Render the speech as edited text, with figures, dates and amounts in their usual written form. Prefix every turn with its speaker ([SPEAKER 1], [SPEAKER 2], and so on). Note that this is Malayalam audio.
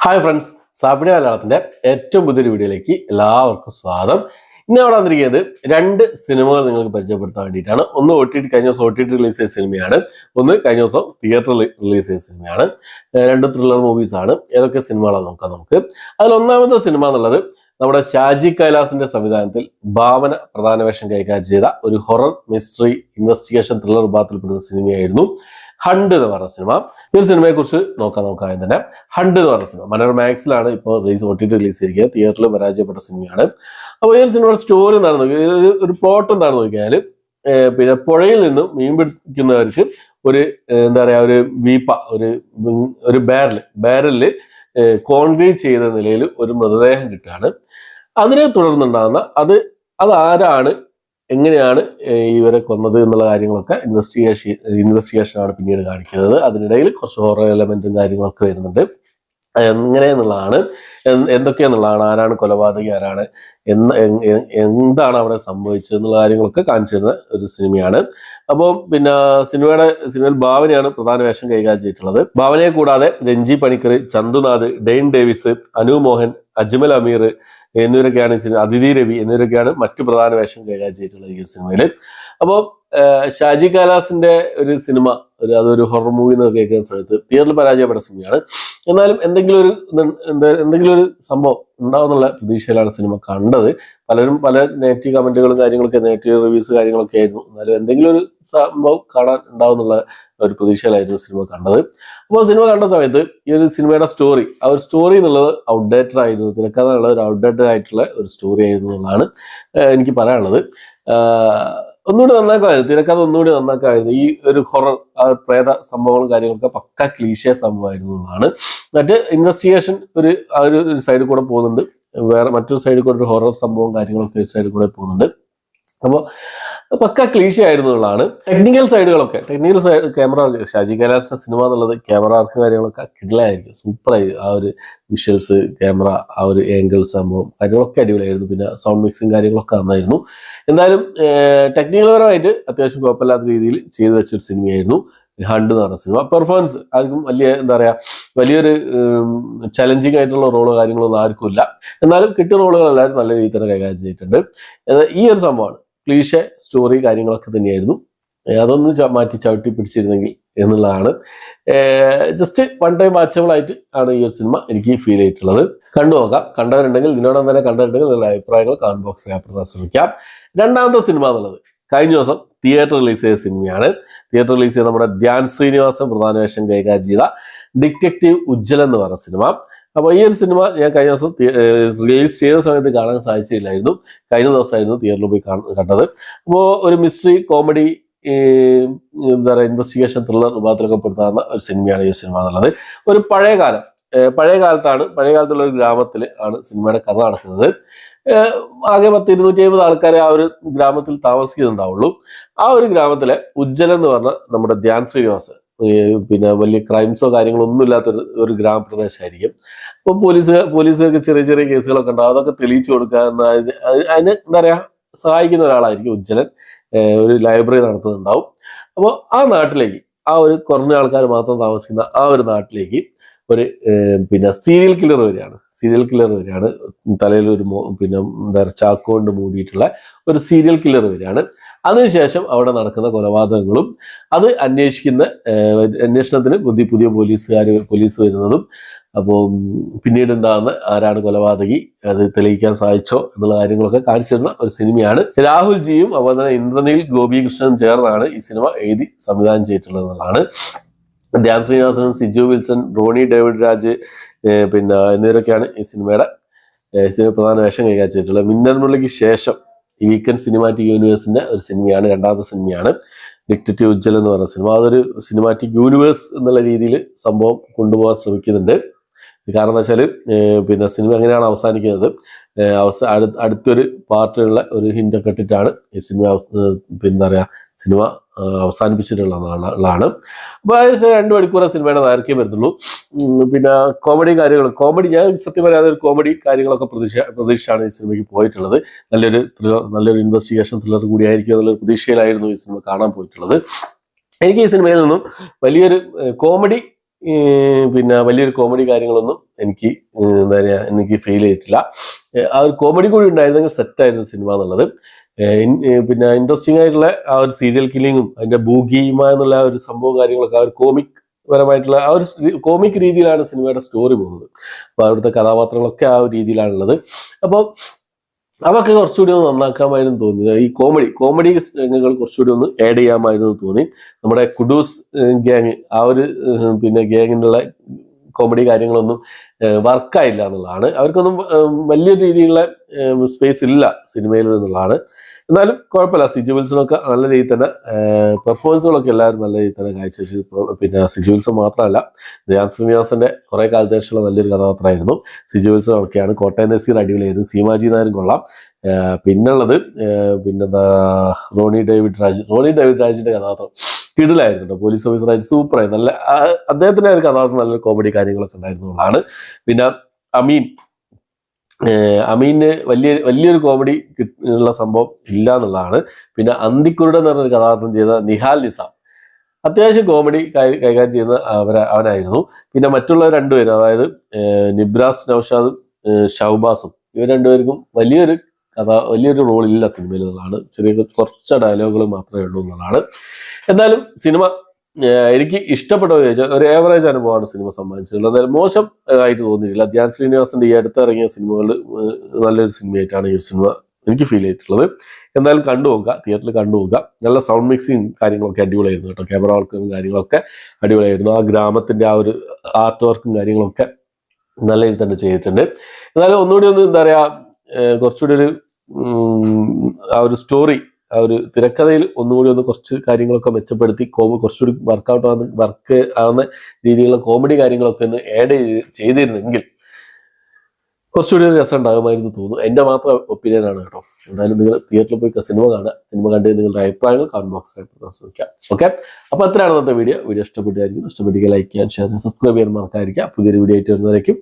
[SPEAKER 1] ഹായ് ഫ്രണ്ട്സ്, സാബിന മലയാളത്തിന്റെ ഏറ്റവും പുതിയൊരു വീഡിയോയിലേക്ക് എല്ലാവർക്കും സ്വാഗതം. ഇന്ന് അവിടെ വന്നിരിക്കുന്നത് രണ്ട് സിനിമകൾ നിങ്ങൾക്ക് പരിചയപ്പെടുത്താൻ വേണ്ടിയിട്ടാണ്. ഒന്ന് കഴിഞ്ഞ ദിവസം OTT റിലീസ് ചെയ്ത സിനിമയാണ്, ഒന്ന് കഴിഞ്ഞ ദിവസം തിയേറ്ററിൽ റിലീസ് ചെയ്ത സിനിമയാണ്. രണ്ട് ത്രില്ലർ മൂവീസ് ആണ്. ഏതൊക്കെ സിനിമകളാണ് നമുക്ക്. അതിൽ ഒന്നാമത്തെ സിനിമ എന്നുള്ളത് നമ്മുടെ ഷാജി കൈലാസിന്റെ സംവിധാനത്തിൽ ഭാവന പ്രധാന വേഷം കൈകാര്യം ചെയ്ത ഒരു ഹൊറർ മിസ്റ്ററി ഇൻവെസ്റ്റിഗേഷൻ ത്രില്ലർ വിഭാഗത്തിൽപ്പെടുന്ന സിനിമയായിരുന്നു ഹണ്ട് എന്ന് പറഞ്ഞ സിനിമ. ഈ ഒരു സിനിമയെ കുറിച്ച് നോക്കാം ആദ്യം തന്നെ. ഹണ്ട് എന്ന് പറഞ്ഞ സിനിമ മനോരമാക്സിലാണ് ഇപ്പോൾ OTT റിലീസ് ചെയ്തിരിക്കുക. തിയേറ്ററിൽ പരാജയപ്പെട്ട സിനിമയാണ്. അപ്പോൾ ഈ ഒരു സിനിമയുടെ സ്റ്റോറി എന്താണെന്ന് നോക്കിയാൽ, ഒരു പ്ലോട്ട് എന്താണെന്ന് നോക്കിയാൽ, പിന്നെ പുഴയിൽ നിന്നും മീൻ പിടിക്കുന്നവർക്ക് ഒരു എന്താ പറയാ, ഒരു വീപ്പ, ഒരു ബാരലില് കോൺക്രീറ്റ് ചെയ്ത നിലയിൽ ഒരു മൃതദേഹം കിട്ടുകയാണ്. അതിനെ തുടർന്നുണ്ടാകുന്ന അതാരാണ്, എങ്ങനെയാണ് ഇവരെ കൊന്നത് എന്നുള്ള കാര്യങ്ങളൊക്കെ ഇൻവെസ്റ്റിഗേഷനാണ് പിന്നീട് കാണിക്കുന്നത്. അതിനിടയിൽ കുറച്ച് ഹൊറർ എലമെന്റും കാര്യങ്ങളൊക്കെ വരുന്നുണ്ട്. എങ്ങനെയെന്നുള്ളതാണ്, എന്തൊക്കെയാന്നുള്ളതാണ്, ആരാണ് കൊലപാതകി, ആരാണ്, എന്താണ് അവിടെ സംഭവിച്ചത് എന്നുള്ള കാര്യങ്ങളൊക്കെ കാണിച്ചു തരുന്ന ഒരു സിനിമയാണ്. അപ്പോൾ സിനിമയിൽ ഭാവനയാണ് പ്രധാന വേഷം കൈകാര്യം ചെയ്തിട്ടുള്ളത്. ഭാവനയെ കൂടാതെ രഞ്ജി പണിക്കർ, ചന്തുനാഥ്, ഡെയിൻ ഡേവിസ്, അനു മോഹൻ, അജ്മൽ അമീർ എന്നിവരൊക്കെയാണ് അതിഥി രവി എന്നിവരൊക്കെയാണ് മറ്റു പ്രധാന വേഷം കൈകാര്യം ചെയ്തിട്ടുള്ളത് ഈ സിനിമയിൽ. അപ്പോൾ ഷാജി കൈലാസിന്റെ ഒരു സിനിമ, അതൊരു ഹൊറർ മൂവി എന്ന് കേൾക്കുന്ന സമയത്ത് തിയേറ്ററിൽ പരാജയപ്പെട്ട സിനിമയാണ്. എന്നാലും എന്തെങ്കിലും ഒരു സംഭവം ഉണ്ടാവുന്നുള്ള പ്രതീക്ഷയിലാണ് സിനിമ കണ്ടത്. പലരും പല നെഗറ്റീവ് കമന്റുകളും കാര്യങ്ങളൊക്കെ, നെഗറ്റീവ് റിവ്യൂസ് കാര്യങ്ങളൊക്കെ ആയിരുന്നു. എന്നാലും എന്തെങ്കിലും ഒരു സംഭവം കാണാൻ ഉണ്ടാവുന്നുള്ള ഒരു പ്രതീക്ഷയിലായിരുന്നു സിനിമ കണ്ടത്. അപ്പോൾ സിനിമ കണ്ട സമയത്ത് ഈ ഒരു സിനിമയുടെ സ്റ്റോറി എന്നുള്ളത് ഔട്ട്ഡേറ്റഡ് ആയിരുന്നു. തിരക്കഥ എന്നുള്ളത് ഒരു ഔട്ട്ഡേറ്റഡ് ആയിട്ടുള്ള ഒരു സ്റ്റോറി ആയിരുന്നു എന്നുള്ളതാണ് എനിക്ക് പറയാനുള്ളത്. ഒന്നുകൂടി നന്നാക്കാമായിരുന്നു, തിരക്കഥ ഒന്നുകൂടി നന്നാക്കാമായിരുന്നു. ഈ ഒരു ഹൊറർ, പ്രേത സംഭവങ്ങളും കാര്യങ്ങളൊക്കെ പക്ക ക്ലീശേ സംഭവമായിരുന്നു എന്നുള്ളതാണ്. മറ്റ് ഇൻവെസ്റ്റിഗേഷൻ ഒരു സൈഡിൽ കൂടെ പോകുന്നുണ്ട്, വേറെ മറ്റൊരു സൈഡിൽ കൂടെ ഒരു ഹൊറർ സംഭവം കാര്യങ്ങളൊക്കെ ഒരു സൈഡിൽ കൂടെ പോകുന്നുണ്ട്. അപ്പോൾ പക്ക ക്ലീശ ആയിരുന്നു എന്നുള്ളതാണ്. ടെക്നിക്കൽ ക്യാമറ, ഷാജി കൈലാസിന്റെ സിനിമ എന്നുള്ളത് ക്യാമറ വർക്ക് കാര്യങ്ങളൊക്കെ കിടലായിരിക്കും, സൂപ്പറായി. ആ ഒരു വിഷ്വൽസ്, ക്യാമറ, ആ ഒരു ഏംഗിൾ സംഭവം കാര്യങ്ങളൊക്കെ അടിപൊളിയായിരുന്നു. പിന്നെ സൗണ്ട് മിക്സിങ് കാര്യങ്ങളൊക്കെ നന്നായിരുന്നു. എന്തായാലും ടെക്നിക്കൽ പരമായിട്ട് അത്യാവശ്യം കുഴപ്പമില്ലാത്ത രീതിയിൽ ചെയ്തു വെച്ചൊരു സിനിമയായിരുന്നു ഹണ്ട് എന്ന് പറഞ്ഞ സിനിമ. പെർഫോമൻസ് ആർക്കും വലിയൊരു ചലഞ്ചിങ് ആയിട്ടുള്ള റോളോ കാര്യങ്ങളൊന്നും ആർക്കും ഇല്ല. എന്നാലും കിട്ടിയ റോളുകൾ എല്ലാവരും നല്ല രീതിയിൽ തന്നെ കൈകാര്യം ചെയ്തിട്ടുണ്ട്. ഈ ഒരു സംഭവമാണ്, ക്ലീഷേ സ്റ്റോറി കാര്യങ്ങളൊക്കെ തന്നെയായിരുന്നു. അതൊന്ന് മാറ്റി ചവിട്ടി പിടിച്ചിരുന്നെങ്കിൽ എന്നുള്ളതാണ്. ജസ്റ്റ് വൺ ടൈം വാച്ചബിൾ ആയിട്ട് ആണ് ഈ ഒരു സിനിമ എനിക്ക് ഫീൽ ചെയ്തിട്ടുള്ളത്. കണ്ടു നോക്കാം. കണ്ടവരുണ്ടെങ്കിൽ, ഇതിനോടൊപ്പം തന്നെ കണ്ടവരുണ്ടെങ്കിൽ നിങ്ങളുടെ അഭിപ്രായങ്ങൾ കമന്റ് ബോക്സിൽ രേഖപ്പെടുത്താൻ ശ്രമിക്കാം. രണ്ടാമത്തെ സിനിമ എന്നുള്ളത് കഴിഞ്ഞ ദിവസം തിയേറ്റർ റിലീസ് ചെയ്ത സിനിമയാണ്. തിയേറ്റർ റിലീസ് ചെയ്ത നമ്മുടെ ധ്യാൻ ശ്രീനിവാസൻ പ്രധാന വേഷം കൈകാര്യം ചെയ്ത ഡിറ്റക്റ്റീവ് ഉജ്ജ്വൽ എന്ന് പറഞ്ഞ സിനിമ. അപ്പോൾ ഈ ഒരു സിനിമ ഞാൻ കഴിഞ്ഞ ദിവസം റിലീസ് ചെയ്ത സമയത്ത് കാണാൻ സാധിച്ചില്ലായിരുന്നു. കഴിഞ്ഞ ദിവസമായിരുന്നു തിയേറ്ററിൽ പോയി കണ്ടത്. അപ്പോൾ ഒരു മിസ്റ്ററി കോമഡി, എന്താ പറയുക, ഇൻവെസ്റ്റിഗേഷൻ ത്രില്ലർ വിഭാഗത്തിലൊക്കെ പെടുത്താവുന്ന ഒരു സിനിമയാണ് ഈ സിനിമ എന്നുള്ളത്. ഒരു പഴയ കാലത്തുള്ള ഒരു ഗ്രാമത്തിൽ ആണ് സിനിമയുടെ കഥ നടക്കുന്നത്. ആകെ 250 ആൾക്കാരെ ആ ഒരു ഗ്രാമത്തിൽ താമസിക്കുന്നുണ്ടാവുള്ളൂ. ആ ഒരു ഗ്രാമത്തിലെ ഉജ്ജ്വൽ എന്ന് പറഞ്ഞ നമ്മുടെ ധ്യാൻ ശ്രീനിവാസ്, പിന്നെ വലിയ ക്രൈംസോ കാര്യങ്ങളോ ഒന്നും ഇല്ലാത്തൊരു ഒരു ഗ്രാമപ്രദേശമായിരിക്കും. അപ്പോൾ പോലീസുകാർക്ക് ചെറിയ ചെറിയ കേസുകളൊക്കെ ഉണ്ടാവും. അതൊക്കെ തെളിയിച്ചു കൊടുക്കുക അതിന് എന്താ പറയുക, സഹായിക്കുന്ന ഒരാളായിരിക്കും ഉജ്ജ്വലൻ. ഒരു ലൈബ്രറി നടത്തുന്നുണ്ടാവും. അപ്പോൾ ആ നാട്ടിലേക്ക്, ആ ഒരു കുറഞ്ഞ ആൾക്കാർ മാത്രം താമസിക്കുന്ന ആ ഒരു നാട്ടിലേക്ക് ഒരു സീരിയൽ കില്ലർ വരികയാണ്. തലയിൽ ഒരു എന്താ പറയുക, ചാക്ക് കൊണ്ട് മൂടിയിട്ടുള്ള ഒരു സീരിയൽ കില്ലർ വരികയാണ്. അതിനുശേഷം അവിടെ നടക്കുന്ന കൊലപാതകങ്ങളും അത് അന്വേഷണത്തിന് പുതിയ പോലീസ് വരുന്നതും, അപ്പോൾ പിന്നീട് ഉണ്ടാകുന്ന ആരാണ് കൊലപാതകി, അത് തെളിയിക്കാൻ സാധിച്ചോ എന്നുള്ള കാര്യങ്ങളൊക്കെ കാണിച്ചു തരുന്ന ഒരു സിനിമയാണ്. രാഹുൽ ജിയും അതുപോലെ തന്നെ ഇന്ദ്രനീൽ ഗോപികൃഷ്ണനും ചേർന്നാണ് ഈ സിനിമ എഴുതി സംവിധാനം ചെയ്തിട്ടുള്ളത് എന്നുള്ളതാണ്. ധ്യാൻ ശ്രീനിവാസൻ, സിജു വിൽസൺ, റോണി ഡേവിഡ് രാജ് എന്നിവരൊക്കെയാണ് ഈ സിനിമയുടെ പ്രധാന വേഷം കൈകാര്യം ചെയ്തിട്ടുള്ളത്. മിന്നൽ മുരളിക്ക് ശേഷം ഈ വീക്കെൻഡ് സിനിമാറ്റിക് യൂണിവേഴ്സിന്റെ ഒരു സിനിമയാണ്, രണ്ടാമത്തെ സിനിമയാണ് ഡിറ്റക്റ്റീവ് ഉജ്ജ്വൽ എന്ന് പറയുന്ന സിനിമ. അതൊരു സിനിമാറ്റിക് യൂണിവേഴ്സ് എന്നുള്ള രീതിയിൽ സംഭവം കൊണ്ടുപോകാൻ ശ്രമിക്കുന്നുണ്ട്. കാരണം എന്താ വെച്ചാൽ സിനിമ എങ്ങനെയാണ് അവസാനിക്കുന്നത്, അടുത്തൊരു പാർട്ടിലുള്ള ഒരു ഹിന്റൊക്കെ ഇട്ടിട്ടാണ് ഈ സിനിമ സിനിമ അവസാനിപ്പിച്ചിട്ടുള്ളതാണ്. അപ്പോൾ 2 മണിക്കൂറേ സിനിമയുടെ ദൈർഘ്യം വരുന്നുള്ളൂ. കോമഡി ഞാൻ സത്യം പറയാതെ ഒരു കോമഡി കാര്യങ്ങളൊക്കെ പ്രതീക്ഷിച്ചാണ് ഈ സിനിമയ്ക്ക് പോയിട്ടുള്ളത്. നല്ലൊരു ഇൻവെസ്റ്റിഗേഷൻ ത്രില്ലർ കൂടിയായിരിക്കും എന്നുള്ളൊരു പ്രതീക്ഷയിലായിരുന്നു ഈ സിനിമ കാണാൻ പോയിട്ടുള്ളത്. എനിക്ക് ഈ സിനിമയിൽ നിന്നും വലിയൊരു കോമഡി പിന്നെ വലിയൊരു കോമഡി കാര്യങ്ങളൊന്നും എനിക്ക് എന്താ പറയുക എനിക്ക് ഫീൽ ചെയ്തിട്ടില്ല. ആ ഒരു കോമഡി കൂടി ഉണ്ടായിരുന്നെങ്കിൽ സെറ്റായിരുന്നു സിനിമ എന്നുള്ളത്. പിന്നെ ഇൻട്രസ്റ്റിംഗ് ആയിട്ടുള്ള ആ ഒരു സീരിയൽ കില്ലിങ്ങും അതിന്റെ ഭൂഗീമ എന്നുള്ള ഒരു സംഭവം കാര്യങ്ങളൊക്കെ ആ ഒരു കോമിക് പരമായിട്ടുള്ള ആ ഒരു കോമിക് രീതിയിലാണ് സിനിമയുടെ സ്റ്റോറി പോകുന്നത്. അപ്പോൾ അവിടുത്തെ കഥാപാത്രങ്ങളൊക്കെ ആ ഒരു രീതിയിലാണുള്ളത്. അപ്പോൾ അതൊക്കെ കുറച്ചുകൂടി ഒന്ന് നന്നാക്കാമായിരുന്നു തോന്നി. ഈ കോമഡി രംഗങ്ങൾ കുറച്ചുകൂടി ഒന്ന് ആഡ് ചെയ്യാമായിരുന്നു തോന്നി. നമ്മുടെ കുഡൂസ് ഗ്യാങ് ആ ഒരു പിന്നെ ഗ്യാങ്ങിനുള്ള കോമഡി കാര്യങ്ങളൊന്നും വർക്കായില്ല എന്നുള്ളതാണ്. അവർക്കൊന്നും വലിയ രീതിയിലുള്ള സ്പേസ് ഇല്ല സിനിമയിൽ എന്നുള്ളതാണ്. എന്നാലും കുഴപ്പമില്ല. സിജു വിൽസണൊക്കെ നല്ല രീതിയിൽ തന്നെ പെർഫോമൻസുകളൊക്കെ എല്ലാവരും നല്ല രീതിയിൽ തന്നെ കാഴ്ചവെച്ചു. പിന്നെ സിജു വിൽസൺ മാത്രമല്ല, ധ്യാൻ ശ്രീനിവാസന്റെ കുറെ കാലത്തേക്കുള്ള നല്ലൊരു കഥാപാത്രമായിരുന്നു. സിജു വിൽസൺ ഒക്കെയാണ്. കോട്ടയം നസീർ അടിപൊളിയായിരുന്നു. സീമാജി നായരും കൊള്ളാം. പിന്നുള്ളത് പിന്നെന്താ റോണി ഡേവിഡ് രാജിന്റെ കഥാപാത്രം കിടിലായിരുന്നു കേട്ടോ. പോലീസ് ഓഫീസറായിട്ട് സൂപ്പറായി. നല്ല അദ്ദേഹത്തിന്റെ ഒരു കഥാപാത്രം നല്ലൊരു കോമഡി കാര്യങ്ങളൊക്കെ ഉണ്ടായിരുന്നതാണ്. പിന്നെ അമീന് വലിയൊരു കോമഡി ഉള്ള സംഭവം ഇല്ല എന്നുള്ളതാണ്. പിന്നെ അന്തിക്കുരുടൻ എന്ന് പറഞ്ഞൊരു കഥാപാത്രം ചെയ്ത നിഹാൽ നിസാം അത്യാവശ്യം കോമഡി കൈകാര്യം ചെയ്യുന്ന അവനായിരുന്നു. പിന്നെ മറ്റുള്ള രണ്ടുപേരും, അതായത് നിബ്രാസ് നൌഷാദും ഷൗബാസും, ഇവർ രണ്ടുപേർക്കും വലിയൊരു റോൾ ഇല്ല സിനിമയിൽ എന്നുള്ളതാണ്. കുറച്ച് ഡയലോഗുകൾ മാത്രമേ ഉള്ളൂ എന്നുള്ളതാണ്. എന്നാലും സിനിമ എനിക്ക് ഇഷ്ടപ്പെട്ടത് ചോദിച്ചാൽ ഒരു ഏവറേജ് അനുഭവമാണ് സിനിമ സമ്മാനിച്ചിട്ടുള്ളത്. അതായത് മോശം ആയിട്ട് തോന്നിയിട്ടില്ല. ധ്യാൻ ശ്രീനിവാസന്റെ ഈ അടുത്തിറങ്ങിയ സിനിമകൾ നല്ലൊരു സിനിമയായിട്ടാണ് ഈ സിനിമ എനിക്ക് ഫീൽ ചെയ്തിട്ടുള്ളത്. എന്തായാലും തിയേറ്ററിൽ കണ്ടുപോകുക. നല്ല സൗണ്ട് മിക്സിങ് കാര്യങ്ങളൊക്കെ അടിപൊളിയായിരുന്നു കേട്ടോ. ക്യാമറ വർക്കും കാര്യങ്ങളൊക്കെ അടിപൊളിയായിരുന്നു. ആ ഗ്രാമത്തിന്റെ ആ ഒരു ആർട്ട് വർക്കും കാര്യങ്ങളൊക്കെ നല്ല രീതിയിൽ തന്നെ ചെയ്തിട്ടുണ്ട്. എന്നാലും ഒന്നുകൂടി ഒന്ന് എന്താ പറയാ, കുറച്ചുകൂടി ഒരു ആ ഒരു സ്റ്റോറി, ആ ഒരു തിരക്കഥയിൽ ഒന്നുകൂടി ഒന്ന് കുറച്ച് കാര്യങ്ങളൊക്കെ മെച്ചപ്പെടുത്തി കുറച്ചുകൂടി വർക്ക് ആവുന്ന രീതിയിലുള്ള കോമഡി കാര്യങ്ങളൊക്കെ ഒന്ന് ആഡ് ചെയ്തിരുന്നെങ്കിൽ കുറച്ചുകൂടി ഒരു രസം ഉണ്ടാകുമായിരുന്നു തോന്നുന്നു. എൻ്റെ മാത്രം ഒപ്പീനിയനാണ് കേട്ടോ. എന്തായാലും നിങ്ങൾ തിയേറ്ററിൽ പോയി സിനിമ കാണുക. സിനിമ കണ്ട് നിങ്ങളുടെ അഭിപ്രായങ്ങൾ കമന്റ് ബോക്സിൽ ശ്രമിക്കാം. ഓക്കെ, അപ്പോൾ അത്രയാണ് ഇന്നത്തെ വീഡിയോ ഇഷ്ടപ്പെട്ടായിരിക്കും. ഇഷ്ടപ്പെട്ടെങ്കിൽ ലൈക്ക് ചെയ്യാൻ, ഷെയർ ചെയ്യാൻ, സബ്സ്ക്രൈബ് ചെയ്യാൻ മറക്കാതിരിക്കുക. പുതിയൊരു വീഡിയോ ആയിട്ട് വരുന്നതായിരിക്കും.